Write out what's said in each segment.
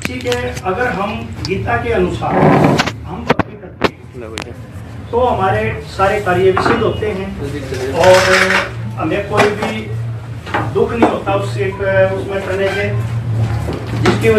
ठीक है, अगर हम गीता के अनुसार हम भक्ति करते हैं तो हमारे सारे कार्य भी सिद्ध होते हैं और हमें कोई भी दुख नहीं होता उसमें करने से, जिसकी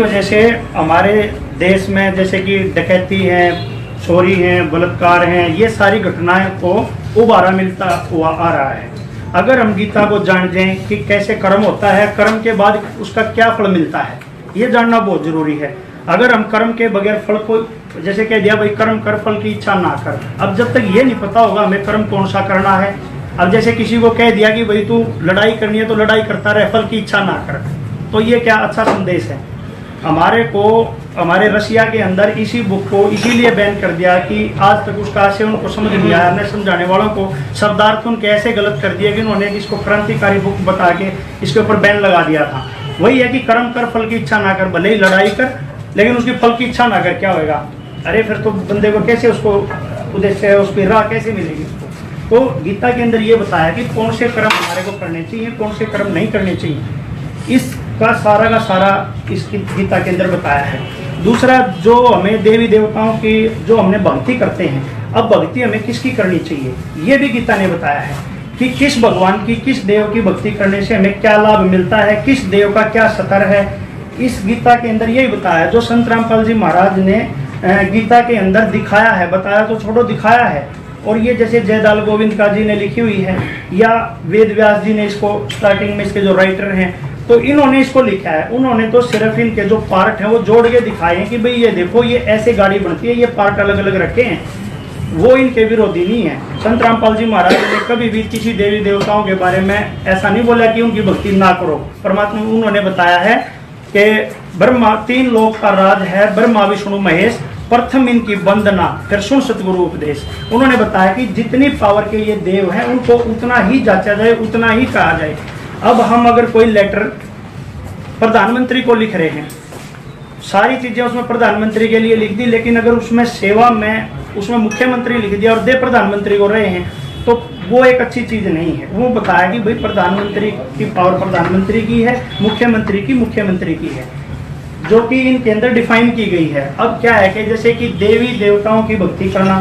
वजह से हमारे देश में जैसे कि डकैती है, चोरी है, बलात्कार हैं, ये सारी घटनाएं को उबारा मिलता हुआ आ रहा है। अगर हम गीता को जान जाएं कि कैसे कर्म होता है, कर्म के बाद उसका क्या फल मिलता है, ये जानना बहुत जरूरी है। अगर हम कर्म के बगैर फल को, जैसे कह दिया भाई कर्म कर फल की इच्छा ना कर, अब जब तक ये नहीं पता होगा हमें कर्म कौन सा करना है, अब जैसे किसी को कह दिया कि भाई तू लड़ाई करनी है तो लड़ाई करता रहे, फल की इच्छा ना कर, तो ये क्या अच्छा संदेश है। हमारे रशिया के अंदर इसी बुक को इसीलिए बैन कर दिया कि आज तक उसका आशय उनको समझ नहीं आया, हमने समझाने वालों को शब्दार्थ उनके ऐसे गलत कर दिया कि उन्होंने इसको क्रांतिकारी बुक बता के इसके ऊपर बैन लगा दिया था। वही है कि कर्म कर फल की इच्छा ना कर, भले ही लड़ाई कर लेकिन उसकी फल की इच्छा ना कर, क्या होगा? अरे फिर तो बंदे को कैसे उसको उद्देश्य उसकी राह कैसे मिलेगी उसको? तो गीता के अंदर ये बताया कि कौन से कर्म हमारे को करने चाहिए, कौन से कर्म नहीं करने चाहिए, इसका सारा का सारा इस गीता के अंदर बताया है। दूसरा, जो हमें देवी देवताओं की जो हमने भक्ति करते हैं, अब भक्ति हमें किसकी करनी चाहिए ये भी गीता ने बताया है कि किस भगवान की, किस देव की भक्ति करने से हमें क्या लाभ मिलता है, किस देव का क्या सतर है। इस गीता के अंदर यही बताया जो संत रामपाल जी महाराज ने गीता के अंदर दिखाया है, बताया तो छोड़ो दिखाया है। और ये जैसे जयदाल गोविंद का जी ने लिखी हुई है या वेद व्यास जी ने इसको स्टार्टिंग में इसके जो राइटर हैं तो इन्होंने इसको लिखा है, उन्होंने तो सिर्फ इनके जो पार्ट हैं वो जोड़ के दिखाए हैं कि भाई ये देखो ये ऐसे गाड़ी बनती है, ये पार्ट अलग अलग रखे हैं, वो इनके विरोधी नहीं है। संत रामपाल जी महाराज ने कभी भी किसी देवी देवताओं के बारे में ऐसा नहीं बोला कि उनकी भक्ति ना करो। परमात्मा उन्होंने बताया है कि ब्रह्मा 3 लोक का राज है, ब्रह्मा विष्णु महेश, प्रथम इनकी वंदना फिर सुन सतगुरु उपदेश। उन्होंने बताया कि जितनी पावर के ये देव हैं उनको उतना ही जांचा जाए, उतना ही कहा जाए। अब हम अगर कोई लेटर प्रधानमंत्री को लिख रहे हैं, सारी चीजें उसमें प्रधानमंत्री के लिए लिख दी, लेकिन अगर उसमें सेवा में उसमें मुख्यमंत्री लिख दिया और दे प्रधानमंत्री को रहे हैं तो वो एक अच्छी चीज नहीं है। वो बताया कि भाई प्रधानमंत्री की पावर प्रधानमंत्री की है, मुख्यमंत्री की मुख्यमंत्री की है, जो कि इनके अंदर डिफाइन की गई है। अब क्या है कि जैसे कि देवी देवताओं की भक्ति करना,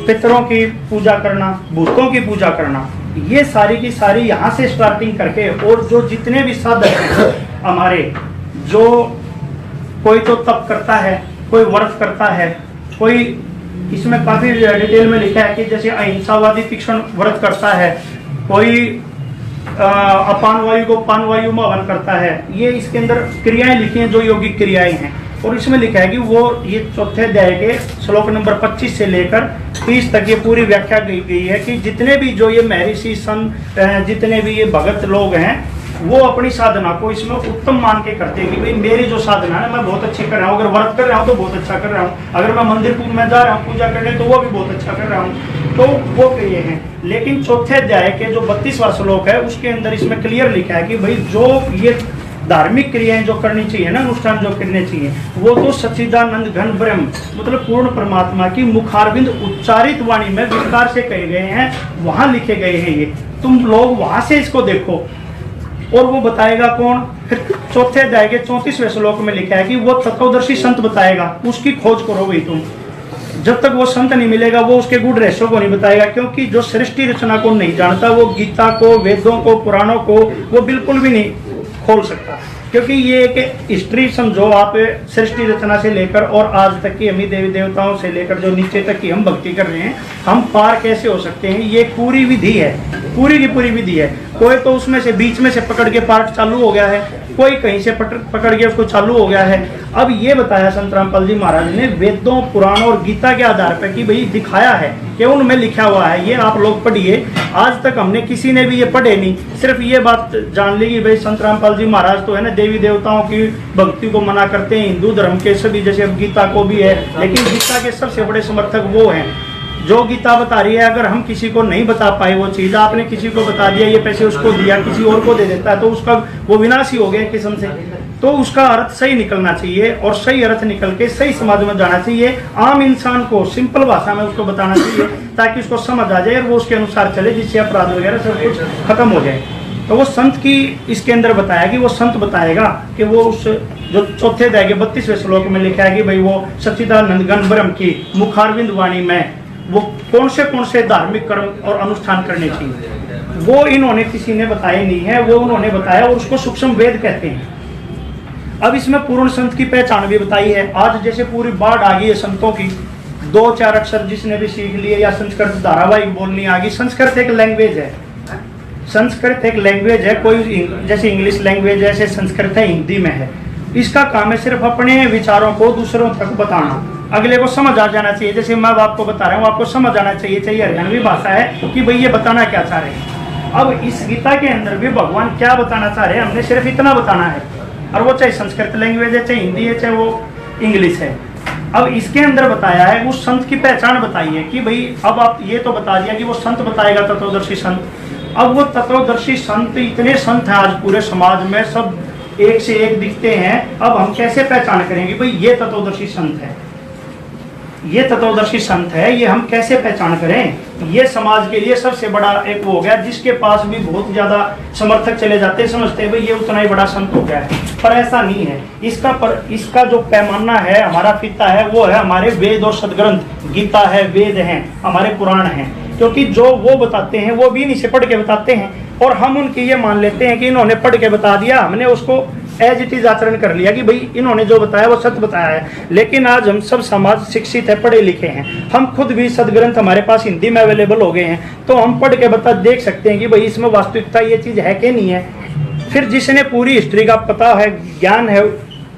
पितरों की पूजा करना, भूतों की पूजा करना, ये सारी की सारी यहाँ से स्टार्टिंग करके और जो जितने भी साधक हैं हमारे, जो कोई तो तप करता है, कोई व्रत करता है, कोई इसमें काफी डिटेल में लिखा है कि जैसे अहिंसावादी तीक्ष्ण व्रत करता है, कोई अपान वायु को पान वायु में हवन करता है। ये इसके अंदर क्रियाएं लिखी हैं जो यौगिक क्रियाएं हैं, और इसमें लिखा है कि वो ये चौथे अध्याय के श्लोक नंबर 25 से लेकर 30 तक ये पूरी व्याख्या की गई है कि जितने भी जो ये महर्षि संत, जितने भी ये भगत लोग हैं, वो अपनी साधना को इसमें उत्तम मान के करते हैं कि भाई मेरी जो साधना है मैं बहुत अच्छी कर रहा हूँ, अगर व्रत कर रहा हूँ तो बहुत अच्छा कर रहा हूँ, अगर मैं मंदिर में जा रहा हूँ पूजा करने तो वो भी बहुत अच्छा कर रहा हूँ, तो वो क्रिया हैं। लेकिन चौथे अध्याय के जो 32वां श्लोक है उसके अंदर इसमें क्लियर लिखा है कि भाई जो ये धार्मिक क्रियाएं जो करनी चाहिए ना, अनुष्ठान जो करने चाहिए, वो तो सच्चिदानंद घन ब्रह्म मतलब पूर्ण परमात्मा की मुखारविंद उच्चारित वाणी में विस्तार से कहे गए हैं, वहां लिखे गए हैं। ये तुम लोग वहां से इसको देखो। और वो बताएगा कौन? फिर चौथे अध्याय के 34वें श्लोक में लिखा है कि वो तत्वदर्शी संत बताएगा, उसकी खोज करो भाई तुम। जब तक वो संत नहीं मिलेगा वो उसके गुण रहस्यों को नहीं बताएगा, क्योंकि जो सृष्टि रचना को नहीं जानता वो गीता को, वेदों को, पुराणों को वो बिल्कुल भी नहीं खोल सकता। क्योंकि ये एक हिस्ट्री समझो आप, सृष्टि रचना से लेकर और आज तक की हमें देवी देवताओं से लेकर जो नीचे तक की हम भक्ति कर रहे हैं, हम पार कैसे हो सकते हैं, ये पूरी विधि है, पूरी की पूरी विधि है। कोई तो उसमें से बीच में से पकड़ के पार्ट चालू हो गया है, कोई कहीं से पकड़ के उसको चालू हो गया है। अब ये बताया संत रामपाल जी महाराज ने वेदों, पुराणों और गीता के आधार पर कि भाई दिखाया है कि उनमें लिखा हुआ है, ये आप लोग पढ़िए। आज तक हमने किसी ने भी ये पढ़े नहीं, सिर्फ ये बात जान ली कि भाई संत रामपाल जी महाराज तो है ना देवी देवताओं की भक्ति को मना करते हैं, हिंदू धर्म के सभी, जैसे अब गीता को भी है, लेकिन गीता के सबसे बड़े समर्थक वो हैं जो गीता बता रही है, अगर हम किसी को नहीं बता पाए वो चीज़, आपने किसी को बता दिया, ये पैसे उसको दिया, किसी और को दे देता है, तो उसका वो विनाश ही हो गया किस्म से। तो उसका अर्थ सही निकलना चाहिए और सही अर्थ निकल के सही समाज में जाना चाहिए। आम इंसान को सिंपल भाषा में उसको बताना चाहिए ताकि उसको समझ आ जाए और वो उसके अनुसार चले, जिससे अपराध वगैरह सब कुछ खत्म हो जाए। तो वो संत की इसके अंदर बताया कि वो संत बताएगा कि वो उस जो चौथे अध्याय के 32वें श्लोक में लिखा है कि भाई वो सच्चिदानंद घन ब्रह्म की मुखारविंद वाणी में वो कौन से धार्मिक कर्म और अनुष्ठान करने चाहिए, वो इन्होंने किसी ने बताए नहीं है, वो उन्होंने बताया और उसको सूक्ष्म वेद कहते हैं। अब इसमें पूर्ण संत की पहचान भी बताई है। आज जैसे पूरी बाढ़ आ गई है संतों की, 2-4 अक्षर जिसने भी सीख लिए या संस्कृत धारावाहिक बोलनी आ गई। संस्कृत एक लैंग्वेज है, संस्कृत एक लैंग्वेज है, कोई जैसे इंग्लिश लैंग्वेज है, ऐसे संस्कृत है, हिंदी में है। इसका काम है सिर्फ अपने विचारों को दूसरों तक बताना, अगले को समझ आ जाना चाहिए। जैसे मैं आपको बता रहा हूँ, आपको समझ आना चाहिए। चाहिए हरियाणवी भाषा है कि भाई ये बताना क्या चाह रहे हैं। अब इस गीता के अंदर भी भगवान क्या बताना चाह रहे हैं, हमने सिर्फ इतना बताना है, और वो चाहे संस्कृत लैंग्वेज है, चाहे हिंदी है, चाहे वो इंग्लिश है। अब इसके अंदर बताया है, उस संत की पहचान बताई है कि भाई अब आप ये तो बता दिया कि वो संत बताएगा, तत्वदर्शी संत। अब वो तत्वदर्शी संत, इतने संत हैं आज पूरे समाज में, सब एक से एक दिखते हैं। अब हम कैसे पहचान करेंगे भाई ये तत्वदर्शी संत है, ये तत्वदर्शी संत है, ये हम कैसे पहचान करें। ये समाज के लिए सबसे बड़ा एक वो हो गया, जिसके पास भी बहुत ज्यादा समर्थक चले जाते हैं, समझते हैं भाई ये उतना ही बड़ा संत हो गया है, पर ऐसा नहीं है। इसका जो पैमाना है, हमारा फीता है, वो है हमारे वेद और सदग्रंथ। गीता है, वेद हैं, हमारे पुराण हैं, क्योंकि जो वो बताते हैं वो भी इन्हीं से पढ़ के बताते हैं, और हम उनकी ये मान लेते हैं कि इन्होंने पढ़ के बता दिया, हमने उसको एज इट इज आचरण कर लिया कि भाई इन्होंने जो बताया वो सत्य बताया है। लेकिन आज हम सब समाज शिक्षित है, पढ़े लिखे हैं, हम खुद भी सदग्रंथ हमारे पास हिंदी में अवेलेबल हो गए हैं, तो हम पढ़ के बता देख सकते हैं कि भाई इसमें वास्तविकता ये चीज़ है कि नहीं है। फिर जिसने पूरी हिस्ट्री का पता है, ज्ञान है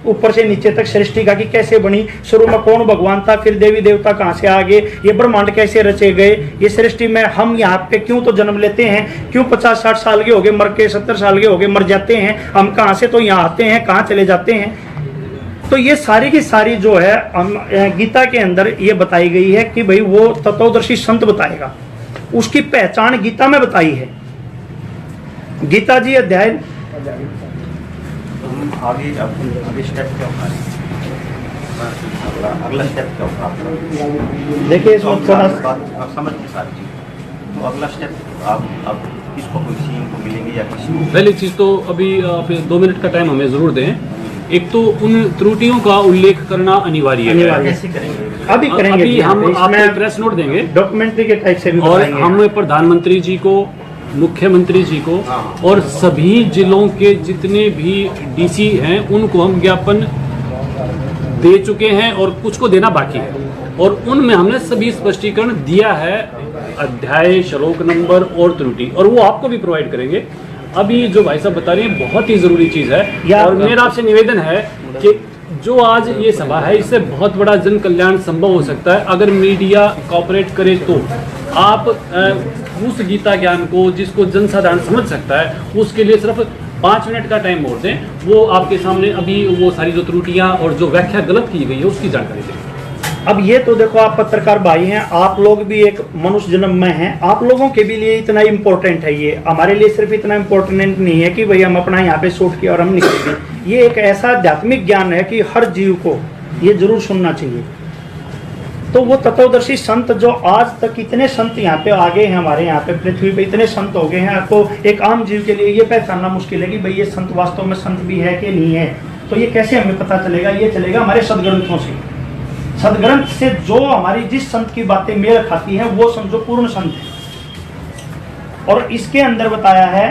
ऊपर से नीचे तक सृष्टि का कि कैसे बनी, शुरू में कौन भगवान था, फिर देवी देवता कहाँ से आ गए, ये ब्रह्मांड कैसे रचे गए, ये सृष्टि में हम यहाँ पे क्यों तो जन्म लेते हैं, क्यों 50-60 साल के हो गए मर के, 70 साल के हो गए मर जाते हैं, हम कहाँ से तो यहाँ आते हैं, कहाँ चले जाते हैं। तो ये सारी की सारी जो है गीता के अंदर ये बताई गई है कि भाई वो तत्वदर्शी संत बताएगा, उसकी पहचान गीता में बताई है। गीता जी अध्याय आगे स्टेप क्या होगा, अगला स्टेप क्या होगा? देखिए इसमें थोड़ा आप समझ के सारी चीज, तो अगला स्टेप आप किसको, किसी को मिलेंगे या किसी को? पहली चीज़ तो अभी आप 2 मिनट का टाइम हमें ज़रूर दें। एक तो उन त्रुटियों का उल्लेख करना अनिवार्य है। कैसे करेंगे? अभी करेंगे, अभी हम आपको प्रेस नोट देंगे, डॉक्यूमेंट्री के टाइप से भी और बताएंगे। हम प्रधानमंत्री जी को, मुख्यमंत्री जी को और सभी जिलों के जितने भी डीसी हैं उनको हम ज्ञापन दे चुके हैं, और कुछ को देना बाकी है, और उनमें हमने सभी स्पष्टीकरण दिया है, अध्याय, श्लोक नंबर और त्रुटि, और वो आपको भी प्रोवाइड करेंगे। अभी जो भाई साहब बता रहे हैं बहुत ही जरूरी चीज़ है, और मेरा आपसे निवेदन है कि जो आज ये सभा है, इससे बहुत बड़ा जन कल्याण संभव हो सकता है अगर मीडिया कोऑपरेट करे। तो आप उस गीता ज्ञान को जिसको जनसाधारण समझ सकता है, उसके लिए सिर्फ 5 मिनट का टाइम मोड़ दें, वो आपके सामने अभी वो सारी जो त्रुटियां और जो व्याख्या गलत की गई है उसकी जानकारी दें। अब ये तो देखो, आप पत्रकार भाई हैं, आप लोग भी एक मनुष्य जन्म में हैं, आप लोगों के भी लिए इतना इम्पोर्टेंट है ये, हमारे लिए सिर्फ इतना इम्पोर्टेंट नहीं है कि भाई हम अपना यहाँ पे शूट किया और हम निकल गए। ये एक ऐसा आध्यात्मिक ज्ञान है कि हर जीव को ये जरूर सुनना चाहिए। तो वो तत्वदर्शी संत जो आज तक इतने संत यहाँ पे आ गए हैं, हमारे यहाँ पे पृथ्वी पे इतने संत हो गए हैं, आपको एक आम जीव के लिए ये पहचानना मुश्किल है कि भाई ये संत वास्तव में संत भी है कि नहीं है। तो ये कैसे हमें पता चलेगा? ये चलेगा हमारे सदग्रंथों से। सदग्रंथ से जो हमारी जिस संत की बातें मेल खाती हैं वो संत जो पूर्ण संत है। और इसके अंदर बताया है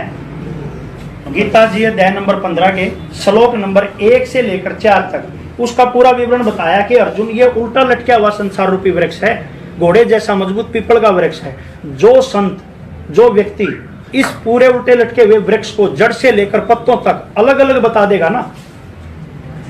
गीता जी अध्याय नंबर 15 के श्लोक नंबर 1 से लेकर 4 तक, उसका पूरा विवरण बताया कि अर्जुन ये उल्टा लटका हुआ संसार रूपी वृक्ष है, घोड़े जैसा मजबूत पीपल का वृक्ष है। जो संत, जो व्यक्ति इस पूरे उल्टे लटके हुए वृक्ष को जड़ से लेकर पत्तों तक अलग अलग बता देगा ना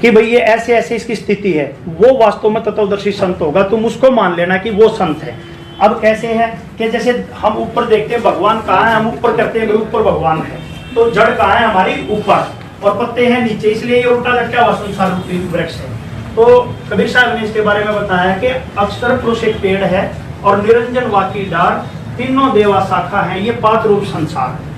कि भाई ये ऐसे ऐसे इसकी स्थिति है, वो वास्तव में तत्वदर्शी संत होगा। तुम उसको मान लेना कि वो संत है। अब कैसे है कि जैसे हम ऊपर देखते हैं भगवान कहाँ है, हम ऊपर करते हैं ऊपर भगवान है, तो जड़ कहाँ है हमारी? ऊपर, और पत्ते हैं नीचे, इसलिए ये उल्टा लटका हुआ संसार रूपी वृक्ष है। तो कबीर साहब ने इसके बारे में बताया कि अक्षर पुरुष एक पेड़ है और निरंजन वाकीडार, तीनों देवा शाखा है, ये पांच रूप संसार है।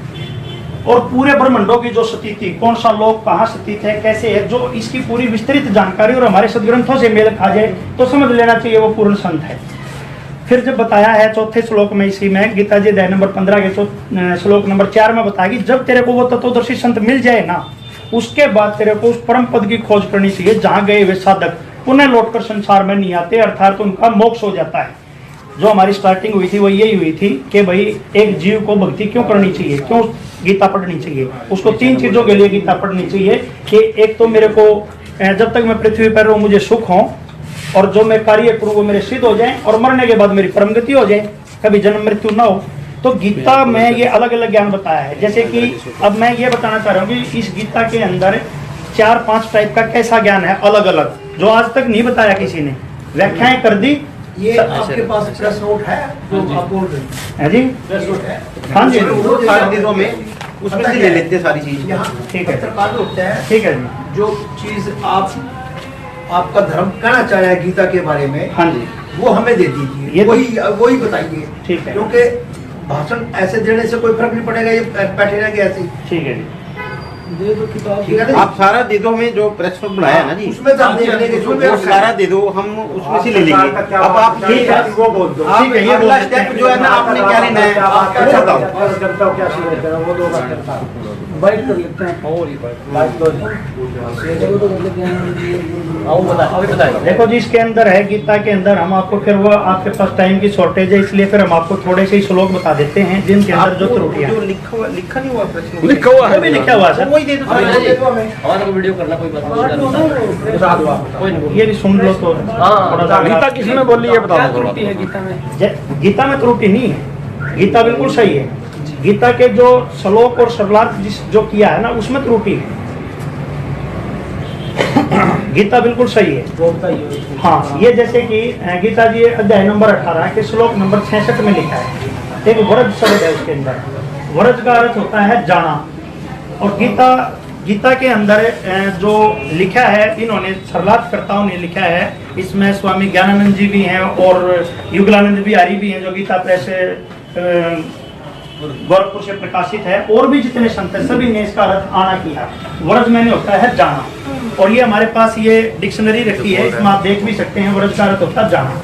और पूरे ब्रह्मांडों की जो स्थिति, कौन सा लोक कहाँ स्थित है, कैसे है, जो इसकी पूरी विस्तृत जानकारी और हमारे सदग्रंथों से मेल खा जाए तो समझ लेना चाहिए वो पूर्ण संत है। फिर जब बताया है चौथे श्लोक में, इसी में गीता जी अध्याय नंबर 15 के श्लोक नंबर 4 में बताया कि जब तेरे को वो तत्वदर्शी संत मिल जाए ना, उसके बाद तेरे को उस परम पद की खोज करनी चाहिए जहाँ गए हुए साधक पुनः लौटकर संसार में नहीं आते, अर्थात उनका मोक्ष हो जाता है। जो हमारी स्टार्टिंग हुई थी वो यही हुई थी कि भाई एक जीव को भक्ति क्यों करनी चाहिए, क्यों गीता पढ़नी चाहिए। उसको तीन चीजों के लिए गीता पढ़नी चाहिए कि एक तो मेरे को जब तक मैं पृथ्वी पर रहूं मुझे सुख हो, और जो मैं कार्य करूं वो मेरे सिद्ध हो जाए, और मरने के बाद मेरी परम गति हो जाए, कभी जन्म मृत्यु ना हो। तो गीता में ये अलग अलग ज्ञान बताया है। जैसे कि अब मैं ये बताना चाह रहा हूँ कि इस गीता के अंदर 4-5 टाइप का कैसा ज्ञान है अलग अलग, जो आज तक नहीं बताया किसी ने, व्याख्याएं कर दी। ये आपके पास प्रेस नोट है जो आप बोल रहे हैं? है जी, प्रेस नोट है? हाँ जी, वो सारे दिनों में उसमें से ले लेते हैं सारी चीज। यहाँ ठीक है। पत्रकार होता है, ठीक है जी, जो चीज आपका धर्म कहना चाह रहा है गीता के बारे में, हाँ जी, वो हमें दे दीजिए, ये वही बताइए। ठीक है। क्योंकि भाषण ऐसे देने से कोई फर्क नहीं पड़ेगा, ये बैठे रहेंगे ऐसे ही। ठीक है जी, दे दो किताब, ठीक है ना? आप सारा दे दो हमें, जो प्रेस पर बनाया है ना जी, उसमें तो हम देख लेंगे, जो वो सारा दे दो, हम उसमें से ले लेंगे। अब आप ठीक है, वो बोल दो। आप ठीक है, ये अगला बोल सकते स्टेप हैं। जो है ना आपने क्या लेना है आप वो बताओ। वो दो बात करता है। बाइट कर लेते हैं और ही बाइट दो देखो जी, इसके अंदर है गीता के अंदर, हम आपको फिर वो आपके पास टाइम की शॉर्टेज है इसलिए फिर हम आपको थोड़े से ही श्लोक बता देते हैं जिनके अंदर जो त्रुटियां जो लिखा नहीं हुआ प्रश्न लिखा हुआ है। वो भी लिखा हुआ है सर, वही दे दो सारा। हमारा को वीडियो करना कोई बात नहीं, कोई नहीं। ये भी सुन लो तो थोड़ा सा। गीता किसने बोली है बता दो। त्रुटि है गीता में? गीता में त्रुटि नहीं है, गीता बिल्कुल सही है। गीता के जो श्लोक और शरणार्थ जो किया है ना उसमें त्रुटि है। गीता बिल्कुल सही है। हाँ, ये जैसे कि गीता जी अध्याय नंबर 18 के श्लोक नंबर 66 में लिखा है, एक वरज शब्द है उसके अंदर। वरज का अर्थ होता है जाना। और गीता के अंदर जो लिखा है, इन्होंने शरणार्थकर्ताओं ने लिखा है, इसमें स्वामी ज्ञानानंद जी भी हैं और युगलानंद बिहारी भी हैं जो गीता प्रेस गोरखपुर से प्रकाशित है, और भी जितने संत हैं सभी ने इसका अर्थ आना किया। वरज मैंने होता है जाना, और ये हमारे पास ये डिक्शनरी रखी है, इसमें आप देख भी सकते हैं। वरज का अर्थ होता है जाना।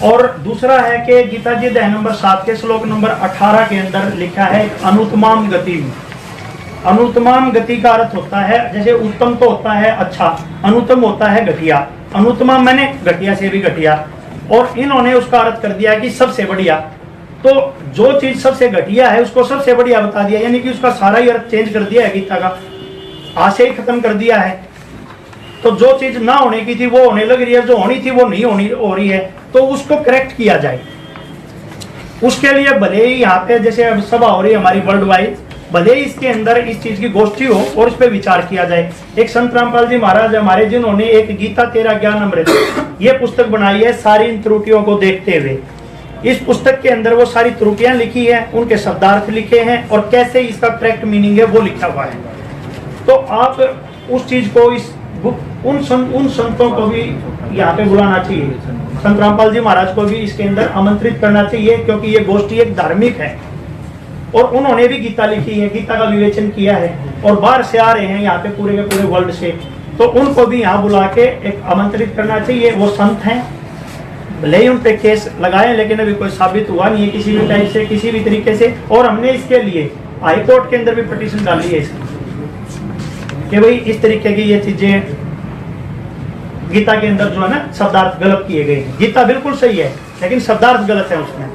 और दूसरा है कि गीता जी अध्याय नंबर 7 के श्लोक नंबर 18 के अंदर लिखा है अनुत्तमाम गति। अनुत्तमाम गति का अर्थ होता है, जैसे उत्तम तो होता है अच्छा, अनुत्तम होता है घटिया। अनुत्तमाम मैंने घटिया से भी घटिया, और इन्होंने उसका अर्थ कर दिया कि सबसे बढ़िया। तो जो चीज सबसे घटिया है उसको सबसे बढ़िया बता दिया, यानी कि उसका सारा ही अर्थ चेंज कर दिया है गीता का, आशय ही खत्म कर दिया है। तो जो चीज ना होने की थी वो होने लग रही है, जो होनी थी वो नहीं होनी हो रही है, तो उसको करेक्ट किया जाए। उसके लिए भले ही यहाँ पे जैसे अब सभा हो रही है हमारी वर्ल्ड वाइड, भले ही इसके अंदर इस चीज की गोष्ठी हो और इस पे विचार किया जाए। एक संत रामपाल जी महाराज हमारे, जिन्होंने एक गीता तेरा ज्ञान अमृत ये पुस्तक बनाई है सारी इन त्रुटियों को देखते हुए। इस पुस्तक के अंदर वो सारी त्रुटियां लिखी हैं, उनके शब्दार्थ लिखे हैं, और कैसे इसका करेक्ट मीनिंग है वो लिखा हुआ है। तो आप उस चीज को इस उन संतों को भी यहाँ पे बुलाना चाहिए, संत रामपाल जी महाराज को भी इसके अंदर आमंत्रित करना चाहिए, क्योंकि ये गोष्ठी एक धार्मिक है और उन्होंने भी गीता लिखी है, गीता का विवेचन किया है, और बाहर से आ रहे हैं यहाँ पे पूरे के पूरे वर्ल्ड से, तो उनको भी यहाँ बुला के एक आमंत्रित करना चाहिए। वो संत हैं, भले ही उन पे केस लगाए, लेकिन अभी कोई साबित हुआ नहीं है किसी भी टाइप से, किसी भी तरीके से। और हमने इसके लिए हाई कोर्ट के अंदर भी पिटीशन डाली है इसकी, कि भाई इस तरीके की ये चीजें गीता के अंदर जो है ना शब्दार्थ गलत किए गए हैं। गीता बिल्कुल सही है लेकिन शब्दार्थ गलत है उसमें।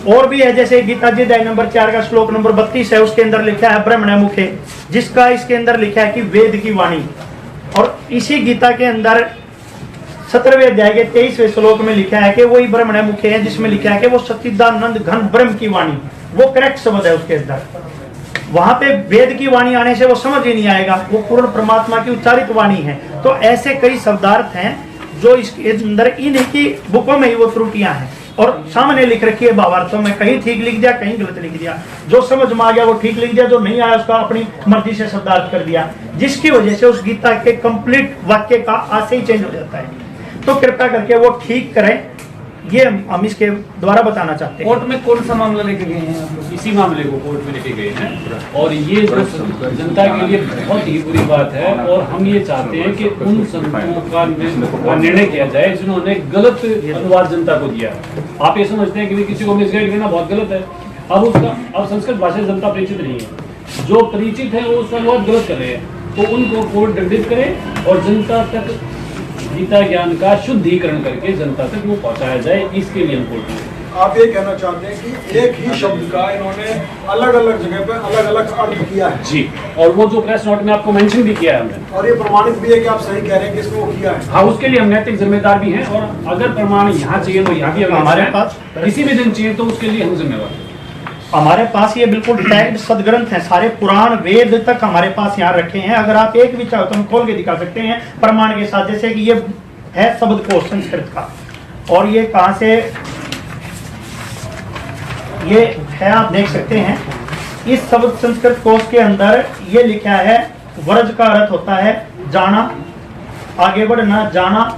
और भी है, जैसे गीता जी अध्याय नंबर 4 का श्लोक नंबर 32 है, उसके अंदर लिखा है ब्रह्मण्य मुखे, जिसका इसके अंदर लिखा है कि वेद की वाणी। और इसी गीता के अंदर 17वें अध्याय के 23वें श्लोक में लिखा है कि वही ब्रह्मण्य मुखे है, जिसमें लिखा है कि वो सच्चिदानंद घन ब्रह्म की वाणी, वो करेक्ट शब्द है उसके अंदर। वहां पे वेद की वाणी आने से वो समझ ही नहीं आएगा, वो पूर्ण परमात्मा की उच्चारित वाणी है। तो ऐसे कई शब्दार्थ हैं जो इसके अंदर इन्हीं की बुकों में ही वो त्रुटियां हैं, और सामने लिख रखी है भावार्थों में, कहीं ठीक लिख दिया कहीं गलत लिख दिया। जो समझ में आ गया वो ठीक लिख दिया, जो नहीं आया उसका अपनी मर्जी से शब्दार्थ कर दिया, जिसकी वजह से उस गीता के कंप्लीट वाक्य का आशय ही चेंज हो जाता है। तो कृपया करके वो ठीक करें, ये हम इसके द्वारा बताना चाहते हैं। कोर्ट में कौन सा मामला लेके गए हैं आप लोग? इसी मामले को कोर्ट में लेके गए हैं और ये जो जनता के लिए बहुत ही बुरी बात है और हम ये चाहते हैं कि उन संतों का निर्णय किया जाए जिन्होंने गलत अनुवाद जनता को दिया है। आप ये समझते हैं कि किसी को मिसगाइड करना बहुत गलत है, अब संस्कृत भाषा जनता परिचित नहीं है, जो परिचित है वो उसका अनुवाद गलत कर रहे हैं, तो उनको कोर्ट दंडित करे और जनता तक गीता ज्ञान का शुद्धिकरण करके जनता तक वो पहुंचाया जाए, इसके लिए हम कोर्ट में। आप ये कहना चाहते हैं कि एक ही शब्द का इन्होंने अलग अलग जगह पे अलग अलग अर्थ किया है जी, और वो जो प्रेस नोट में आपको मेंशन भी किया है हमने, और ये प्रमाणित भी है कि आप सही कह रहे हैं कि इसमें वो किया है। हाँ, उसके लिए हम नैतिक जिम्मेदार भी हैं और अगर प्रमाण यहाँ चाहिए तो यहाँ भी हमारे पास किसी भी दिन चाहिए तो उसके लिए हम जिम्मेवार हैं। हमारे पास ये बिल्कुल टैग्ड सदग्रंथ हैं, सारे पुराण वेद तक हमारे पास यहाँ रखे हैं। अगर आप एक भी चाहो तो हम खोल के दिखा सकते हैं प्रमाण के साथ, जैसे कि ये है शब्दकोश संस्कृत का, और ये कहाँ से ये है आप देख सकते हैं। इस शब्द संस्कृत कोश के अंदर ये लिखा है वर्ज का अर्थ होता है जाना, आगे बढ़ना, जाना,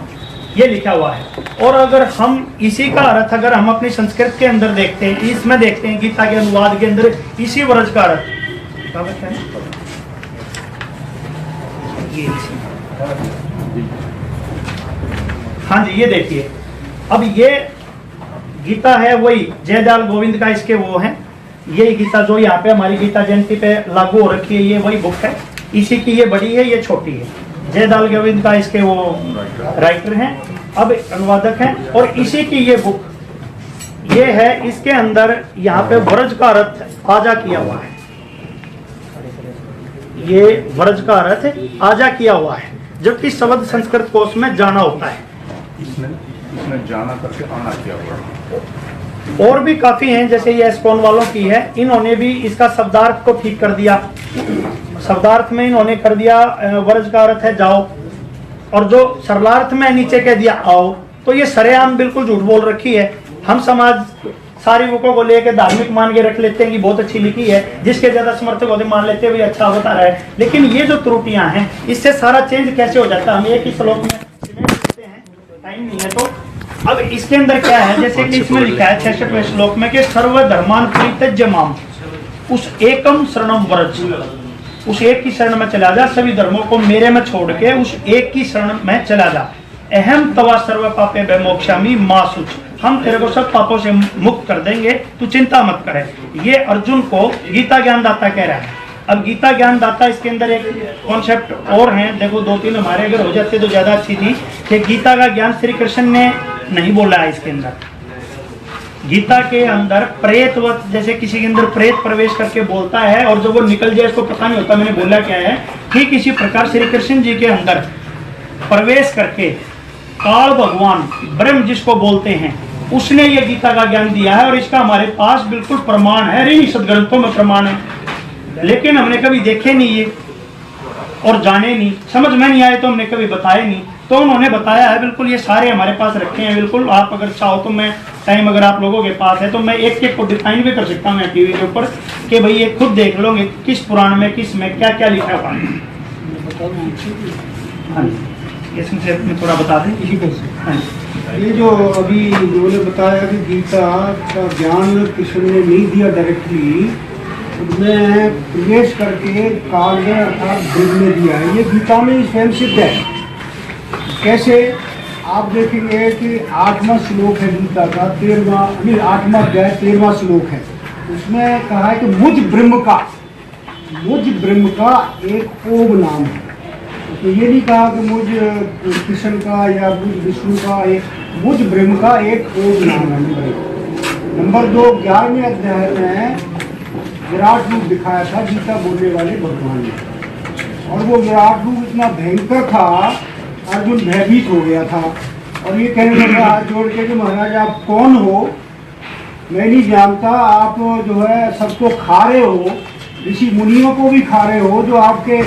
ये लिखा हुआ है। और अगर हम इसी का अर्थ अगर हम अपनी संस्कृत के अंदर देखते हैं, इसमें देखते हैं गीता के अनुवाद के अंदर इसी वर्ज का अर्थ हाँ जी, ये देखिए, अब ये गीता है वही जयदयाल गोविंद का, इसके वो है ये गीता जो यहाँ पे हमारी गीता जयंती पे लागू हो रखी है, ये वही बुक है। इसी की ये बड़ी है, ये छोटी है। जयदयाल गोविंद का इसके वो राइटर हैं, अब अनुवादक हैं, और इसी की ये बुक ये है। इसके अंदर यहाँ पे वर्ज का अर्थ आजा किया हुआ है, ये वर्ज का अर्थ आजा किया हुआ है, जबकि शब्द संस्कृत कोश में जाना होता है। इसने जाना करके आना किया हुआ। और भी काफी हैं, जैसे ये एस्कॉन वालों की है, इन्होंने भी इसका शब्दार्थ को ठीक कर दिया। शब्दार्थ में इन्होंने कर दिया वर्ज का अर्थ है जाओ, और जो सरलार्थ में नीचे कह दिया आओ। तो ये सरेआम बिल्कुल झूठ बोल रखी है। हम समाज सारी बुकों को लेकर धार्मिक मान के रख लेते हैं कि बहुत अच्छी लिखी है, जिसके ज्यादा समर्थक होते मान लेते हैं अच्छा बता रहा है, लेकिन ये जो त्रुटियां हैं इससे सारा चेंज कैसे हो जाता है। हम एक ही श्लोक में टाइम नहीं है तो अब इसके अंदर क्या है, जैसे कि इसमें लिखा है 66वें श्लोक में कि सर्वधर्मान परित्यज्य माम, उस एकम शरणम व्रज, उस एक की शरण में चला जा, सभी धर्मों को मेरे में छोड़ के उस एक की शरण में चला जा। अहम तवा सर्व पापे विमोक्षामि मां सुच, हम तेरे को सब पापों से मुक्त कर देंगे, तू चिंता मत करे। ये अर्जुन को गीता ज्ञान दाता कह रहा है। अब गीता ज्ञान दाता, इसके अंदर एक कॉन्सेप्ट और हैं, देखो 2-3 हमारे अगर हो जाते तो ज्यादा अच्छी थी, कि गीता का ज्ञान श्री कृष्ण ने नहीं बोला है। इसके अंदर गीता के अंदर प्रेतवत, जैसे किसी के अंदर प्रेत प्रवेश करके बोलता है और जब वो निकल जाए इसको पता नहीं होता मैंने बोला क्या है, ठीक इसी प्रकार श्री कृष्ण जी के अंदर प्रवेश करके काल भगवान ब्रह्म जिसको बोलते हैं उसने ये गीता का ज्ञान दिया है, और इसका हमारे पास बिल्कुल प्रमाण है, इन सदग्रंथों में प्रमाण है, लेकिन हमने कभी देखे नहीं ये और जाने नहीं, समझ में नहीं आए तो हमने कभी बताया नहीं। तो उन्होंने बताया है, बिल्कुल ये सारे हमारे पास रखे हैं। बिल्कुल आप अगर चाहो तो मैं टाइम अगर आप लोगों के पास है तो मैं एक एक को डिफाइन भी कर सकता हूँ टीवी के ऊपर, कि भाई ये खुद देख लोगे किस पुराण में किस में क्या क्या लिखा हुआ है। हाँ जी, ये संक्षेप में थोड़ा बता दें इसी को। हाँ जी, ये जो अभी उन्होंने बताया कि गीता का ज्ञान कृष्ण ने नहीं दिया डायरेक्टली, उसमें प्रवेश करके काल में अर्थात वेद में दिया है। ये गीता में स्वयं सिद्ध है। कैसे आप देखेंगे कि 8वां श्लोक है गीता का, 8वां अध्याय 13वां श्लोक है। उसमें कहा है कि मुझ ब्रह्म का एक ओम नाम है। तो ये नहीं कहा कि मुझ कृष्ण का या मुझ विष्णु का, एक मुझ ब्रह्म का एक ओम नाम है। नंबर 2, 11वें अध्याय में विराट रूप दिखाया था गीता बोलने वाले भगवान ने, और वो विराट रूप इतना भयंकर था, अर्जुन भयभीत हो गया था और ये कहने लगा हाथ जोड़ के कि महाराज आप कौन हो, मैं नहीं जानता, आप जो है सबको खा रहे हो, ऋषि मुनियों को भी खा रहे हो, जो आपके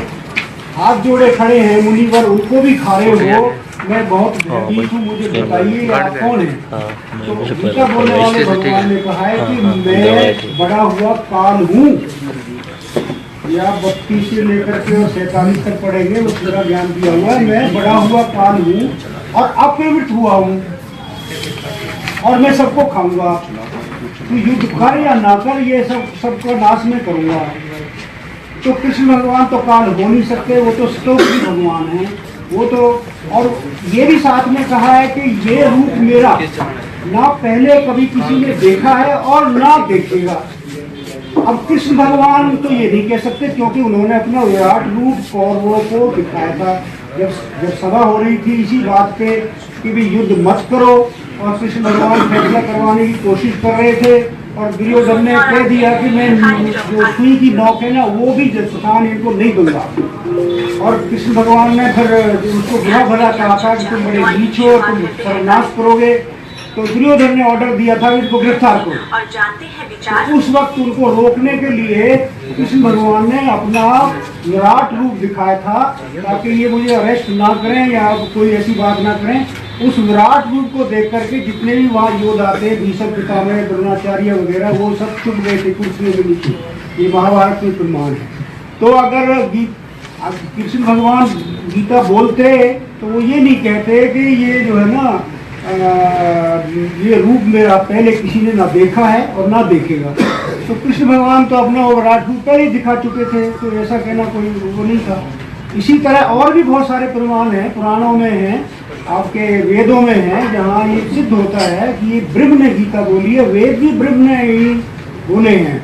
हाथ जोड़े खड़े हैं मुनिवर उनको भी खा रहे हो, मैं बहुत भयभीत हूँ, मुझे बताइए आप कौन है। तो गीता बोलने वाले भगवान ने कहा है कि मैं बड़ा हुआ काल हूँ। या 32 से लेकर के और 47 तक पढ़ेंगे, वो पूरा ज्ञान दिया हुआ है। मैं बड़ा हुआ काल हूँ और अपवित्र हुआ हूँ और मैं सबको खाऊंगा, तो युद्ध कर या ना कर ये सबका नाश में करूंगा। तो कृष्ण भगवान तो काल हो नहीं सकते, वो तो स्तोत्री भगवान है, वो तो। और ये भी साथ में कहा है कि ये रूप मेरा ना पहले कभी किसी ने देखा है और ना देखेगा। अब कृष्ण भगवान तो ये नहीं कह सकते, क्योंकि उन्होंने अपना विराट रूप कौरवों को दिखाया था। जब सभा हो रही थी इसी बात पे कि भी युद्ध मत करो, और कृष्ण भगवान फैसला करवाने की कोशिश कर रहे थे, और दुर्योधन ने कह दिया कि मैं जो सुई की नौक है ना वो भी स्थान इनको नहीं दूंगा। और कृष्ण भगवान ने फिर उसको बुरा भला कहा था कि तुम बड़े नीच हो, तुम सर्वनाश करोगे। तो दुर्योधन ने ऑर्डर दिया था इनको गिरफ्तार करो। तो उस वक्त उनको रोकने के लिए कृष्ण भगवान ने अपना विराट रूप दिखाया था, ताकि ये मुझे अरेस्ट ना करें या कोई ऐसी बात ना करें। उस विराट रूप को देख करके जितने भी वहाँ योद्धा थे, भीष्म पितामह, द्रोणाचार्य वगैरह, वो सब चुप गए थे कुर्सियों के नीचे। ये महाभारत में प्रमाण है। तो अगर कृष्ण भगवान गीता बोलते तो वो ये नहीं कहते कि ये जो है ना ये रूप मेरा पहले किसी ने ना देखा है और ना देखेगा। तो कृष्ण भगवान तो अपना विराट रूप पहले ही दिखा चुके थे, तो ऐसा कहना कोई वो नहीं था। इसी तरह और भी बहुत सारे प्रमाण हैं, पुराणों में हैं, आपके वेदों में है, जहाँ ये सिद्ध होता है कि ये ब्रह्म ने गीता बोली है, वेद भी ब्रह्म ने ही बोले हैं।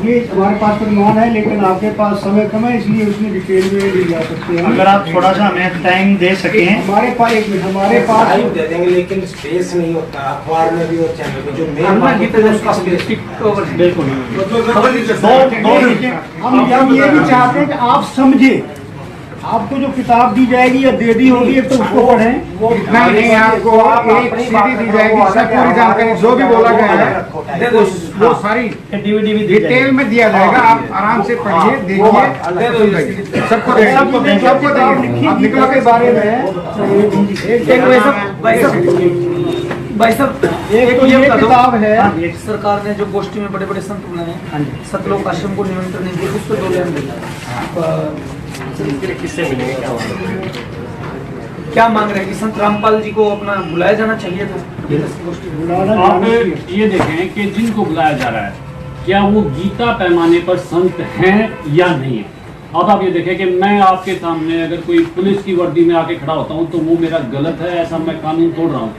ये हमारे पास प्रमाण है, लेकिन आपके पास समय कम है, इसलिए उसमें डिटेल में नहीं जा सकते हैं। अगर आप थोड़ा सा हमें टाइम दे सकें। हमारे पास एक मिनट, हमारे पास टाइम दे देंगे, लेकिन स्पेस नहीं होता अखबार में भी और चैनल में जो मेन बात है उसका स्पेस बिल्कुल। हम ये भी चाहते हैं कि आप समझे, आपको जो किताब दी जाएगी या दे दी होगी तो उसको पढ़ें। नहीं, आपको एक सीडी दी जाएगी, सब पूरी जानकारी जो भी बोला गया है वो सारी DVD भी डिटेल में दिया जाएगा। आप आराम से पढ़िए, देखिए, सबको देंगे। आप गीता के बारे में भाई साहब एक तो ये किताब है, सरकार ने जो गोष्ठी में बड़े बड़े संत बुलाए हैं, सतलोक आश्रम को निमंत्रण नहीं दिया, उस पर 2 लाइन दिया। किससे मिलेंगे, क्या मांग रहे हैं कि संत रामपाल जी को अपना बुलाया जाना चाहिए था? आप ये देखें कि जिनको बुलाया जा रहा है क्या वो गीता पैमाने पर संत हैं या नहीं है। अब आप ये देखें कि मैं आपके सामने अगर कोई पुलिस की वर्दी में आके खड़ा होता हूँ तो वो मेरा गलत है, ऐसा मैं कानून तोड़ रहा हूँ।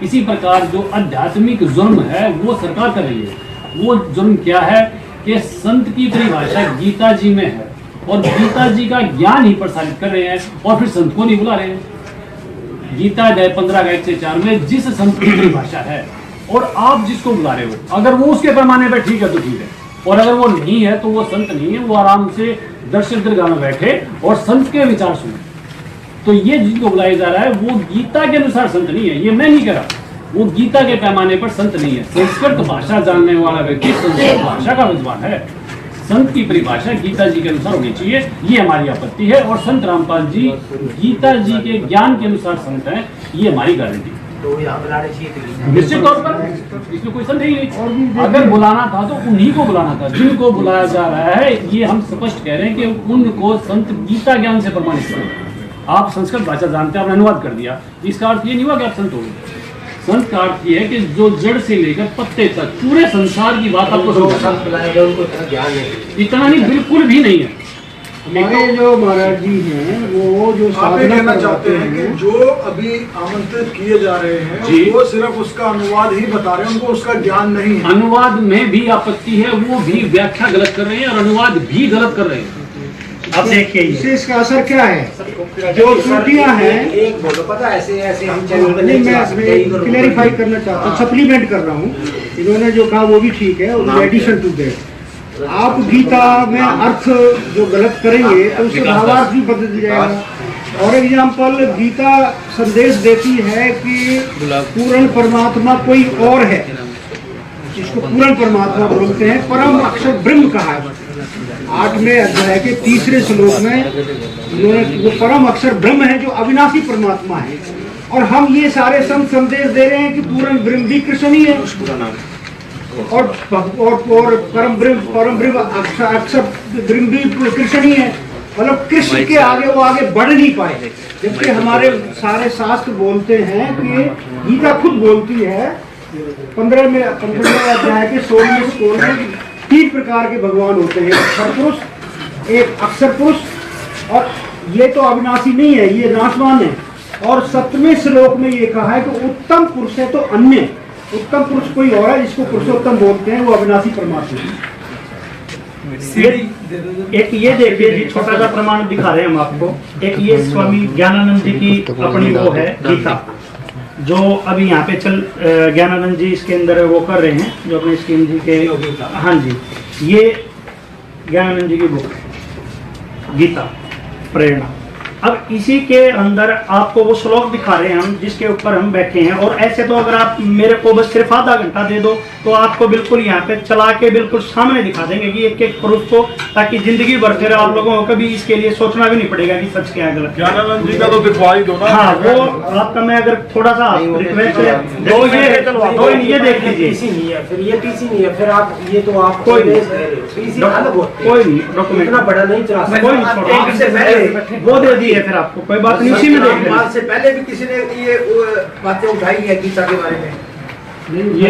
इसी प्रकार जो आध्यात्मिक जुर्म है वो सरकार कर रही है। वो जुर्म क्या है कि संत की परिभाषा गीता जी में है और गीता जी का ज्ञान ही प्रसारित कर रहे हैं और फिर संत को नहीं बुला रहे हैं। गीता अध्याय 15:1-4 में जिस संत की परिभाषा है और आप जिसको बुला रहे हो, अगर वो उसके पैमाने पर ठीक है तो ठीक है, और अगर वो नहीं है तो वो संत नहीं है। वो आराम से दर्शक दरगाह में बैठे और संत के विचार सुने। तो ये जिनको बुलाया जा रहा है वो गीता के अनुसार संत नहीं है, ये मैं नहीं कह रहा। वो गीता के पैमाने पर संत नहीं है। संस्कृत भाषा जानने वाला व्यक्ति संस्कृत भाषा का विद्वान है। संत की परिभाषा गीता जी के अनुसार होनी चाहिए, ये हमारी आपत्ति है। और संत रामपाल जी गीता जी के ज्ञान के अनुसार संत हैं, ये हमारी गारंटी है। निश्चित तौर पर इसमें कोई संदेह नहीं। अगर बुलाना था तो उन्हीं को बुलाना था जिनको बुलाया जा रहा है। ये हम स्पष्ट कह रहे हैं कि उनको संत गीता ज्ञान से प्रमाणित करें। आप संस्कृत भाषा जानते हैं, आपने अनुवाद कर दिया, इसका अर्थ ये नहीं हुआ कि आप संत हो गए। संत का अर्थ ये है कि जो जड़ से लेकर पत्ते तक पूरे संसार की बात आपको इतना नहीं, बिल्कुल भी नहीं है। हमारे जो महाराज जी हैं वो जो आप ये कहना चाहते हैं कि जो अभी आमंत्रित किए जा रहे हैं वो सिर्फ उसका अनुवाद ही बता रहे हैं, उनको उसका ज्ञान नहीं है। अनुवाद में भी आपत्ति है, वो भी व्याख्या गलत कर रहे हैं और अनुवाद भी गलत कर रहे हैं। अब देखिए इसका असर क्या है, जो त्रुटियां हैं। एक बोलो पता ऐसे ऐसे हम चैनल नहीं, मैं क्लेरिफाई करना चाहता हूँ, सप्लीमेंट कर रहा हूँ। इन्होंने जो कहा वो भी ठीक है, एडिशन टू दैट आप गीता में अर्थ जो गलत करेंगे तो उससे भावार्थ भी बदल जाएगा। और एग्जाम्पल गीता संदेश देती है कि पूर्ण परमात्मा कोई और है, जिसको पूर्ण परमात्मा बोलते हैं। परम अक्षर ब्रह्म कहा है 8वें अध्याय के 3रे श्लोक में। उन्होंने वो परम अक्षर ब्रह्म है जो अविनाशी परमात्मा है। और हम ये सारे संदेश दे रहे हैं कि पूर्ण ब्रह्म भी कृष्ण ही है और परम ब्रह्म अक्षर ब्रह्म भी कृष्ण ही है। मतलब कृष्ण के आगे वो आगे बढ़ नहीं पाए। जबकि हमारे सारे शास्त्र बोलते हैं कि गीता खुद बोलती है 15वें अध्याय के 16वें श्लोक में 3 प्रकार के भगवान होते हैं, अक्षर पुरुष, एक अक्षर पुरुष, और ये तो अविनाशी नहीं है, ये नाशवान है। और 7वें श्लोक में ये कहा है कि उत्तम पुरुष है तो अन्य, उत्तम पुरुष कोई और है जिसको पुरुषोत्तम बोलते हैं, वो अविनाशी परमात्मा है। एक ये देखिए जी, छोटा सा प्रमाण दिखा रहे हैं हम आपको। एक ये स्वामी ज्ञानानंद जी की अपनी वो है गीता, जो अभी यहाँ पे चल ज्ञानानंद जी इसके अंदर वो कर रहे हैं, जो अपने स्कीम जी के, हाँ जी, ये ज्ञानानंद जी की बुक है गीता प्रेरणा। अब इसी के अंदर आपको वो श्लोक दिखा रहे हैं हम, जिसके ऊपर हम बैठे हैं। और ऐसे तो अगर आप मेरे को बस सिर्फ आधा घंटा दे दो तो आपको बिल्कुल यहाँ पे चला के बिल्कुल सामने दिखा देंगे कि एक एक पुरुष को, ताकि जिंदगी भर फिर आप लोगों को कभी इसके लिए सोचना भी नहीं पड़ेगा कि सच क्या है गलत। ज्ञानानंद जी का तो दिखवा ही दो ना। हाँ, वो आपका मैं अगर थोड़ा सा रिक्वेस्ट है, दो ये देख लीजिए। नहीं है, फिर ये टीसी नहीं है, फिर आप ये तो आप कोई नहीं, टीसी अलग होते हैं। कोई नहीं, डॉक्यूमेंट इतना बड़ा नहीं चला सकते। कोई नहीं, इससे पहले वो दे दिए फिर आपको, कोई बात नहीं, उसी में देख लेना। से पहले भी किसी ने ये बातें उठाई है गीता के बारे में। ये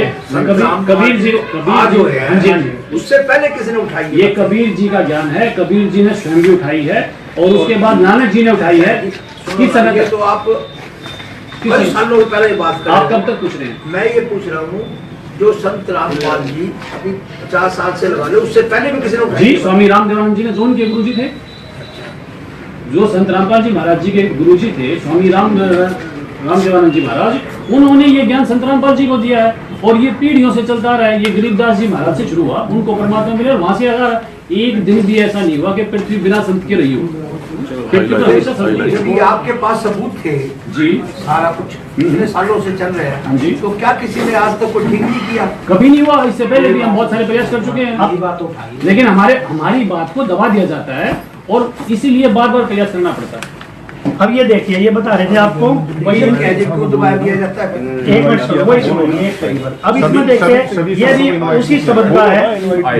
कबीर जी, आज हो रहा है, उससे पहले किसी ने उठाई है। ये कबीर जी का ज्ञान है, कबीर जी ने स्वयं भी उठाई है, और उसके बाद नानक जी ने उठाई है। किस समय तो आप कई सालों पहले ये बात कर रहे हैं। आप कब तक पूछ रहे हैं? मैं ये पूछ रहा हूँ, जो संत रामपाल जी अभी 50 साल से लगा रहे, उससे पहले भी किसी ने उठाई जी, स्वामी रामदेवानंद जी ने जो उनके गुरु जी थे, जो संत रामपाल जी महाराज जी के गुरु जी थे, स्वामी रामदेवानंद जी महाराज, उन्होंने ये ज्ञान संत रामपाल जी को दिया है। और ये पीढ़ियों से चलता रहा है। ये गरीबदास जी महाराज से शुरू हुआ, उनको परमात्मा मिले, और वहां से अगर एक दिन भी ऐसा नहीं हुआ कि पृथ्वी बिना संत के रही हो। पृथ्वी तो हमेशा संत रही है। यदि आपके पास सबूत थे जी, सारा कुछ इतने सालों से चल रहे हैं जी, तो क्या किसी ने आज तक कोई ठीक नहीं किया? कभी नहीं हुआ। इससे पहले भी हम बहुत सारे प्रयास कर चुके हैं, लेकिन हमारी बात को दबा दिया जाता है, और इसीलिए बार बार प्रयास करना पड़ता है। अब ये देखिए, ये बता रहे थे आपको, वही को दबाया दिया जाता है। एक मिनट सुनो, वही सुनिए। अब इसमें देखिए, ये भी उसी शब्द का है,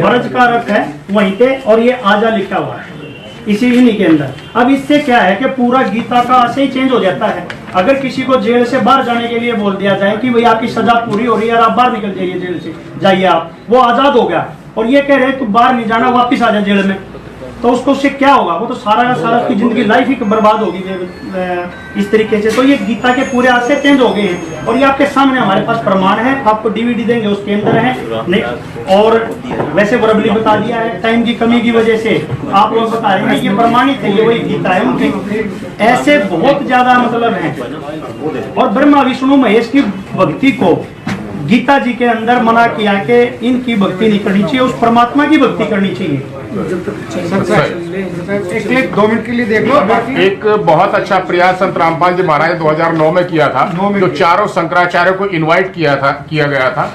वरज का अर्थ है वहीं पे, और ये आजा लिखा हुआ है इसी इन्हीं के अंदर। अब इससे क्या है कि पूरा गीता का ऐसे ही चेंज हो जाता है। अगर किसी को जेल से बाहर जाने के लिए बोल दिया जाए कि भाई आपकी सजा पूरी हो रही है, आप बाहर निकल जाइए जेल से, जाइए आप, वो आजाद हो गया, और ये कह रहे हैं तू बाहर नहीं जाना, वापिस आ जा जेल में, तो उसको उससे क्या होगा? वो तो सारा का सारा उसकी जिंदगी, लाइफ ही बर्बाद होगी इस तरीके से। तो ये गीता के पूरे आज से चेंज हो गए हैं, और ये आपके सामने हमारे पास प्रमाण है, आपको डीवीडी देंगे, उसके अंदर है नहीं। और वैसे बरबली बता दिया है, टाइम की कमी की वजह से आप लोग बता रहे हैं, ये प्रमाणित है, ये वही गीता है उनकी। ऐसे बहुत ज्यादा मतलब है। और ब्रह्मा विष्णु महेश की भक्ति को गीता जी के अंदर मना किया कि इनकी भक्ति नहीं करनी चाहिए, उस परमात्मा की भक्ति करनी चाहिए। एक 2 मिनट के लिए देख लो। एक बहुत अच्छा प्रयास संत रामपाल जी महाराज 2009 में किया था, जो चारों शंकराचार्यों को इनवाइट किया गया था।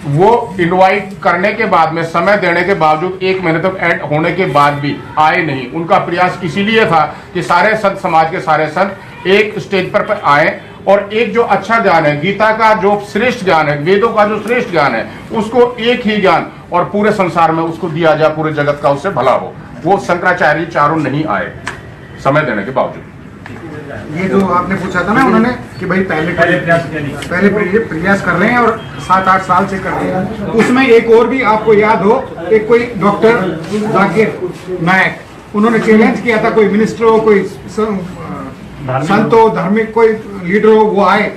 वो इनवाइट करने के बाद में, समय देने के बावजूद 1 महीने तक ऐड होने के बाद भी आए नहीं। उनका प्रयास इसीलिए था कि सारे संत समाज के सारे संत एक स्टेज पर आए, और एक जो अच्छा ज्ञान है, गीता का जो श्रेष्ठ ज्ञान है, वेदों का जो श्रेष्ठ ज्ञान है, उसको एक ही ज्ञान और पूरे संसार में उसको दिया जाए, पूरे जगत का उससे भला हो। वो शंकराचार्य चारों नहीं आए समय देने के बावजूद। ये जो आपने पूछा था ना उन्होंने कि भाई पहले प्रयास कर रहे हैं और 7-8 साल से कर रहे हैं, उसमें एक और भी आपको याद हो, एक कोई डॉक्टर जाकिर नायक, उन्होंने चैलेंज किया था, कोई मिनिस्टर हो, कोई संत हो, धार्मिक कोई लीडर हो, वो आए,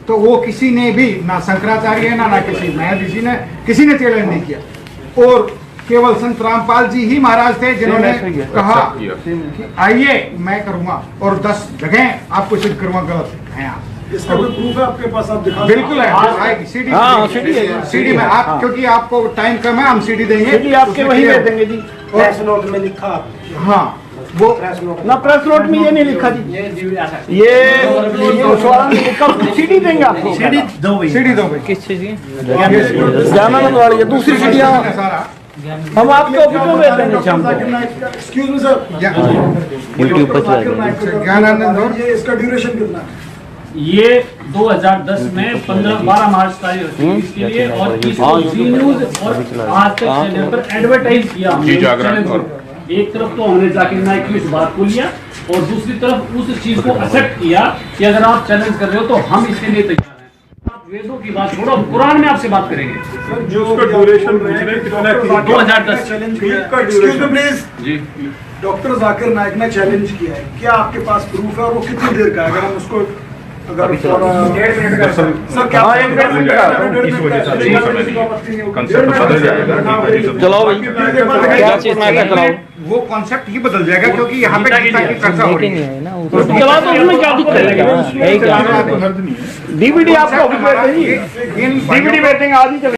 तो वो किसी ने भी, ना शंकराचार्य ना किसी न्यायाधीश ने, किसी ने चैलेंज नहीं किया। और केवल संत रामपाल जी ही महाराज थे जिन्होंने कहा कि आइए मैं करूंगा, और 10 जगह आपको सिद्ध करूंगा गलत है। इसका कोई प्रूफ है आपके पास? आप दिखा बिल्कुल है, आएगी सीडी में आप, क्योंकि आपको टाइम कम है, हम सीडी देंगे, आपके वही दे देंगे जी। प्रेस नोट में लिखा, हाँ वो ना प्रेस नोट में ये नहीं लिखा जी, ये सीडी देंगे आपको, सीडी दो भाई। किस चीज की? ज्ञानानंद वाली है, दूसरी सीडी सारा हम आपको वीडियो भेज देंगे शाम को। एक्सक्यूज मी सर, यूट्यूब पर ज्ञानानंद, और ये इसका ड्यूरेशन कितना है? ये 2010 में 12 मार्च तारीख होती है इसके लिए, और इसको जी न्यूज और आज तक चैनल पर एडवर्टाइज किया हमने, एक तरफ तो हमने जाकिर नाइक की उस बात को लिया और दूसरी तरफ उस चीज को एक्सेप्ट किया कि अगर आप चैलेंज कर रहे हो तो हम इसके लिए तैयार हैं। आप वेदों की बात छोड़ो, कुरान में आपसे बात करेंगे। जो उसका ड्यूरेशन पूछ रहे कितना 2010 चैलेंज प्लीज जी। डॉक्टर जाकिर नाइक ने चैलेंज किया है, क्या आपके पास प्रूफ है और वो कितनी देर का है? अगर हम उसको अगर सर क्या चलो भाई वो कॉन्सेप्ट ही बदल जाएगा क्योंकि यहाँ पे गीता की चर्चा हो रही है। चला तो उसमें क्या दिक्कत है? डीवीडी आपको डीवीडी वेटिंग आज ही चले